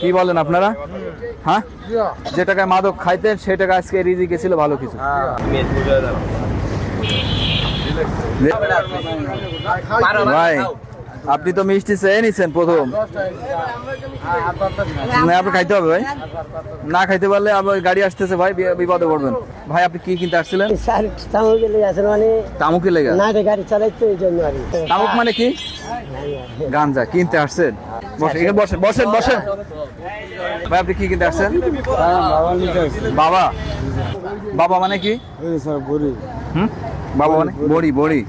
কি বলেন আপনারা? হ্যাঁ, যে টাকায় মাদক খাইতেন সেই টাকা আজকে রিজিকে ছিল ভালো কিছু। ভাই আপনি তো মিষ্টি চেয়ে নিছেন প্রথম, না আপনি খাইতে হবে ভাই, না খাইতে পারলে আবার গাড়ি আসতেছে ভাই, বিপদে পড়বেন। ভাই আপনি কি কিনতে আসছিলেন? তামুকে লেগে গাড়ি চালাইতে এই জন্য। তামুক মানে কি? গাঞ্জা কিনতে আসছেন? বসেন বসেন বসেন বসেন। ভাই আপনি কি কিনতে আসছেন? বাবা, বাবা মানে কি? বাবা মানে বড়ি, বড়ি।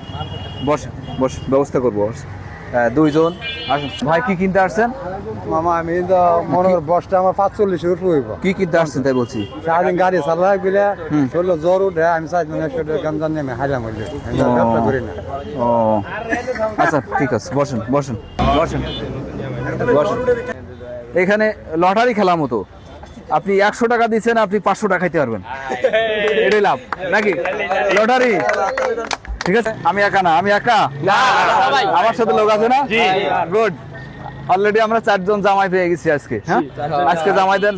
বস বস, ব্যবস্থা করবো। দুইজন আসুন। ভাই কি কিনতে আসছেন? মামা আমি তো মনে করি বসটা আমার 45 উপর হইব। কি কিনতে আসছেন তাই বলছি? সারাদিন গাড়ি চালাই বলে চললো জ্বর উঠে, আমি চাইছিলাম 100 টাকা গাঞ্জা নেমে হাইলাম হইলে ব্যবসা করি না। ও আচ্ছা ঠিক আছে, বসেন বসেন বসেন বসেন। এখানে লটারি খেলার মতো, আপনি 100 টাকা দিচ্ছেন, আপনি 500 টাকা খাইতে পারবেন, এটাই লাভ নাকি? লটারি ঠিক আছে। আমি একা না, আমি একা, আমার সাথে লোক আছে না? গুড। অলরেডি আমরা 4 জন জামাই পেয়ে গেছি আজকে। হ্যাঁ, আজকে জামাইদের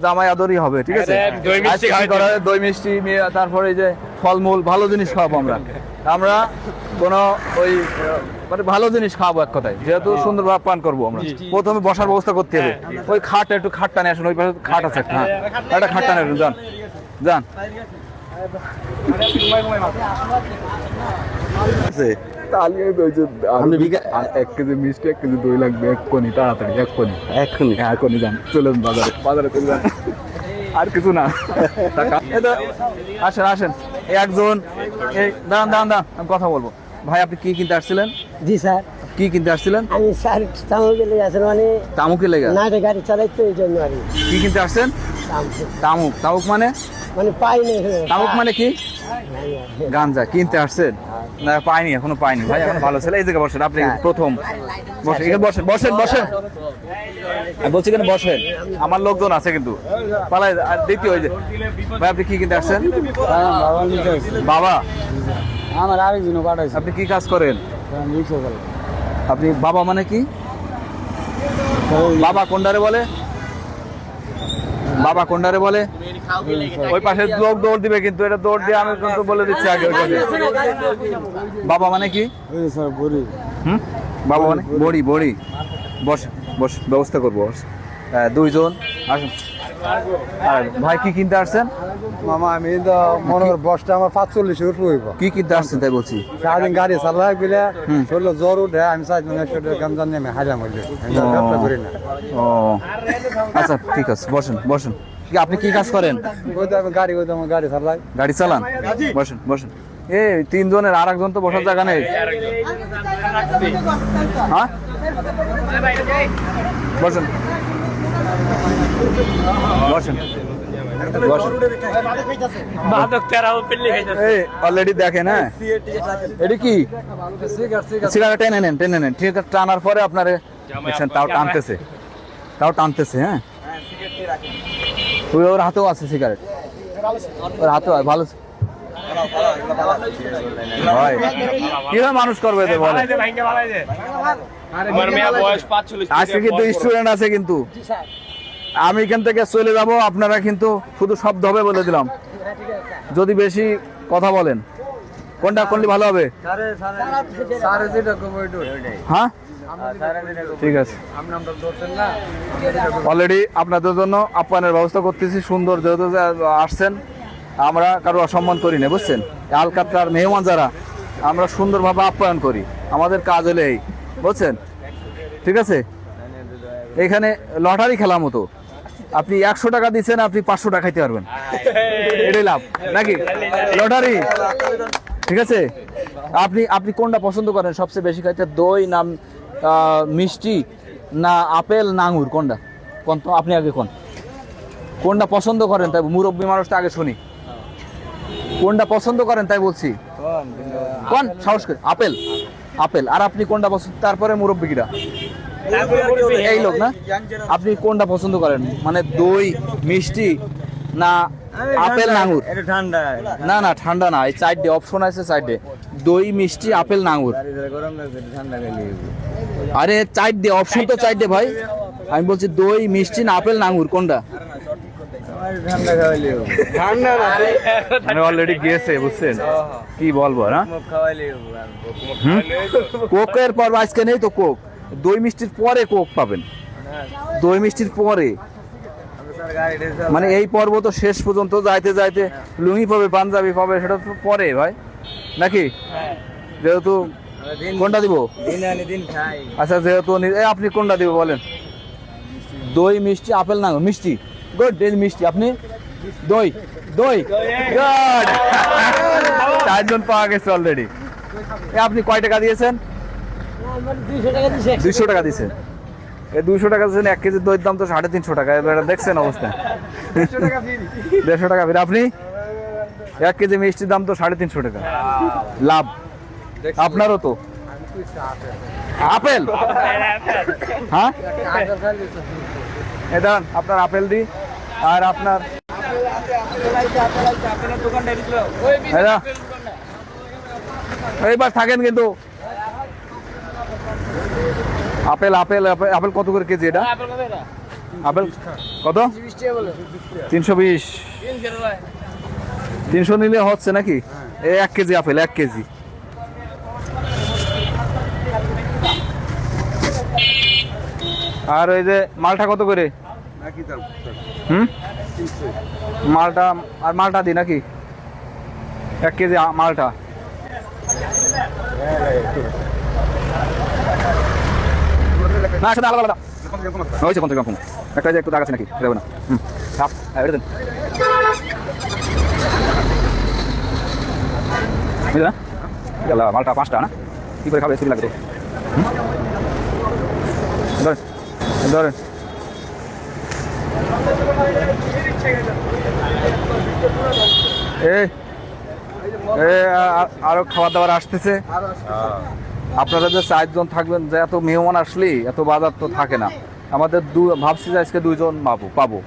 জামাই আদরই হবে, ঠিক আছে। দই মিষ্টি, তারপরে এই যে ফলমূল, ভালো জিনিস খাওয়াবো আমরা। আমরা কোনো ওই মানে ভালো জিনিস খাওয়াবো এক কথায়, যেহেতু সুন্দরভাবে পান করবো আমরা। প্রথমে বসার ব্যবস্থা করতে হবে। ওই খাট, একটু খাট টানে আসুন, ওই পাশে খাট আছে একটা, হ্যাঁ একটা খাট টানে আসুন, যান যান। এক কেজি মিষ্টি, 1 কেজি দই লাগবে, এক্ষুনি তাড়াতাড়ি, এক্ষুনি যান, চলেন বাজারে, বাজারে চলে যান, আর কিছু না। আসেন আসেন, একজন এই দাঁড়ান দাঁড়ান দাঁড়ান, আমি কথা বলবো। ভাই আপনি কি কিনতে আসছিলেন? জি স্যার। কি কিনতে আসছিলেন? আমি স্যার তামুকে লেগে আছেন, মানে তামুকে লেগে না গাড়ি চালাইতে এই জন্য। আর কি কিনতে আসছেন? তামুক। তামুক মানে? মানে পাইনি। তামুক মানে কি? গাঞ্জা কিনতে আসছেন? না পাইনি, এখনো পাইনি ভাই, এখন ভালো ছেলে। এই জায়গায় বসেন, আপনি প্রথম বসেন, এখানে বসেন বসেন বসেন, বলছি কেন বসেন, আমার লোকজন আছে কিন্তু পালাই। আর দ্বিতীয় ওই যে ভাই আপনি কি কিনতে আসছেন? বাবা, আমার আরেকজন পাঠাইছে। আপনি কি কাজ করেন? আপনি বাবা মানে কি? বাবা কোনডারে বলে? বাবা কোনডারে বলে? ওই পাশে লোক দৌড় দিবে, কিন্তু এটা দৌড় দিয়ে আমি কিন্তু বলে দিচ্ছি আগে। ওই পাশে বাবা মানে কি? বাবা মানে বড়ি, বড়ি। বস বস, ব্যবস্থা করবো। দুইজন আসুন। আর ভাই কি কিনতে আসছেন? মামা আমি তো মনে করি বসটা আমার 45 উপর হইব। কি কিনতে আসছেন তাই বলছি? সারাদিন গাড়ি চালাই বলে চললো জ্বর উঠে, আমি চাইছিলাম 100 টাকা গাঞ্জা নেমে হাইলাম হইলে ব্যবসা করি না। ও আচ্ছা ঠিক আছে, বসেন বসেন। আপনি কি কাজ করেন? গাড়ি গাড়ি চালাই। গাড়ি চালান? বসেন বসেন। এই 3 জনের, আর একজন তো বসার জায়গা নেই। হ্যাঁ বসেন বসেন বসেন। এই অলরেডি দেখেন, হ্যাঁ এটা কি সিগারেট? টেনে নেন, টেনে নেন, ঠিক আছে। টানার পরে আপনার দেখছেন তাও টানতেছে, তাও টানতেছে। হ্যাঁ ওর হাতেও আছে সিগারেট, ওর হাতেও ভালো। ভাই কিভাবে মানুষ করবে এদের বলে? আজকে কিন্তু স্টুডেন্ট আছে, কিন্তু আমি এখান থেকে চলে যাব, আপনারা কিন্তু শুধু শব্দ হবে বলে দিলাম। যদি বেশি কথা বলেন, কোনটা করলে ভালো হবে? হ্যাঁ ঠিক আছে। অলরেডি আপনাদের জন্য আপ্যায়নের ব্যবস্থা করতেছি, সুন্দর। যেহেতু আসছেন, আমরা কারো অসম্মান করি না, বুঝছেন। আলকাতরার মেহমান যারা, আমরা সুন্দরভাবে আপ্যায়ন করি, আমাদের কাজ হলে এই, বুঝছেন, ঠিক আছে। এখানে লটারি খেলার মতো, আপনি 100 টাকা দিচ্ছেন, আপনি 500 টাকা খাইতে পারবেন, এটাই লাভ নাকি? লটারি ঠিক আছে। আপনি আপনি কোনটা পছন্দ করেন সবচেয়ে বেশি খাইতে? দই না মিষ্টি না আপেল না আঙুর? কোনটা কোন তো আপনি আগে কোনটা পছন্দ করেন? তাই মুরব্বী মানুষটা আগে শুনি, কোনটা পছন্দ করেন তাই বলছি। কোন সাহস করে? আপেল। আপেল। আর আপনি কোনটা পছন্দ? তারপরে মুরব্বী কিরা এই লোক না, আপনি কোনটা পছন্দ করেন? মানে দই মিষ্টি না আপেল না আঙুর? না না ঠান্ডা না, এই 4টে অপশন আছে, 4টে দই মিষ্টি আপেল না আঙুর। আরে 4টে অপশন তো 4টে ভাই, আমি বলছি দই মিষ্টি না আপেল না আঙুর কোনটা? ঠান্ডা খাওয়াইলে ঠান্ডা না মানে অলরেডি গিয়েছে বুঝছেন, কি বলবো না। খাওয়াইলে কোকের পর আজকে নেই তো কোক, দই মিষ্টির পরে কোক পাবেন, দই মিষ্টির পরে। মানে এই পর্ব তো শেষ পর্যন্ত যাইতে যাইতে লুঙ্গি পাবে পাঞ্জাবি পাবে, সেটা তো পরে ভাই নাকি? যেহেতু কোনটা দিব? দিন খাই। আচ্ছা যেহেতু আপনি কোনটা দিব বলেন? দই মিষ্টি আপেল না মিষ্টি? গুড, মিষ্টি। আপনি? দই দই গুড। চারজন পাওয়া গেছে অলরেডি। আপনি কয় টাকা দিয়েছেন? 200 টাকা দিয়েছেন। এই 200 টাকা দিয়েছেন, 1 কেজি দইয়ের দাম তো 350 টাকা। এবার দেখছেন অবস্থা, 150 টাকা ফিরে। আপনি 1 কেজি মিষ্টির দাম তো 350 টাকা, লাভ আপনারও তো। আপেল, হ্যাঁ এটা আপনার আপেল দি, আর আপনার এটা এইবার থাকেন কিন্তু। আপেল আপেল আপেল কত করে কেজি এটা? আপেল কত? 320। 300 নিলে হচ্ছে নাকি? এই 1 কেজি আপেল, 1 কেজি। আর ওই যে মালটা কত করে? মালটা, আর মালটা দিই নাকি? 1 কেজি মালটা। না সেটা আলাদা আলাদা হয়েছে, কম থেকে কম। একটা যে একটু দাগ আছে নাকি দেবো না? এটা দেন বুঝলে না? মালটা 5টা না, কি করে খাবে? চুরি লাগবে তো। ধরেন ধরেন। আরো খাবার দাবার আসতেছে। আপনারা যে 4 জন থাকবেন, যে এত মেহমান আসলেই এত বাজার তো থাকে না আমাদের। ভাবছি যে আজকে 2 জন পাবো।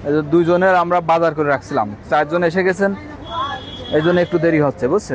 এই যে 2 জনের আমরা বাজার করে রাখছিলাম, 4 জন এসে গেছেন, এই জন্য একটু দেরি হচ্ছে বুঝছেন।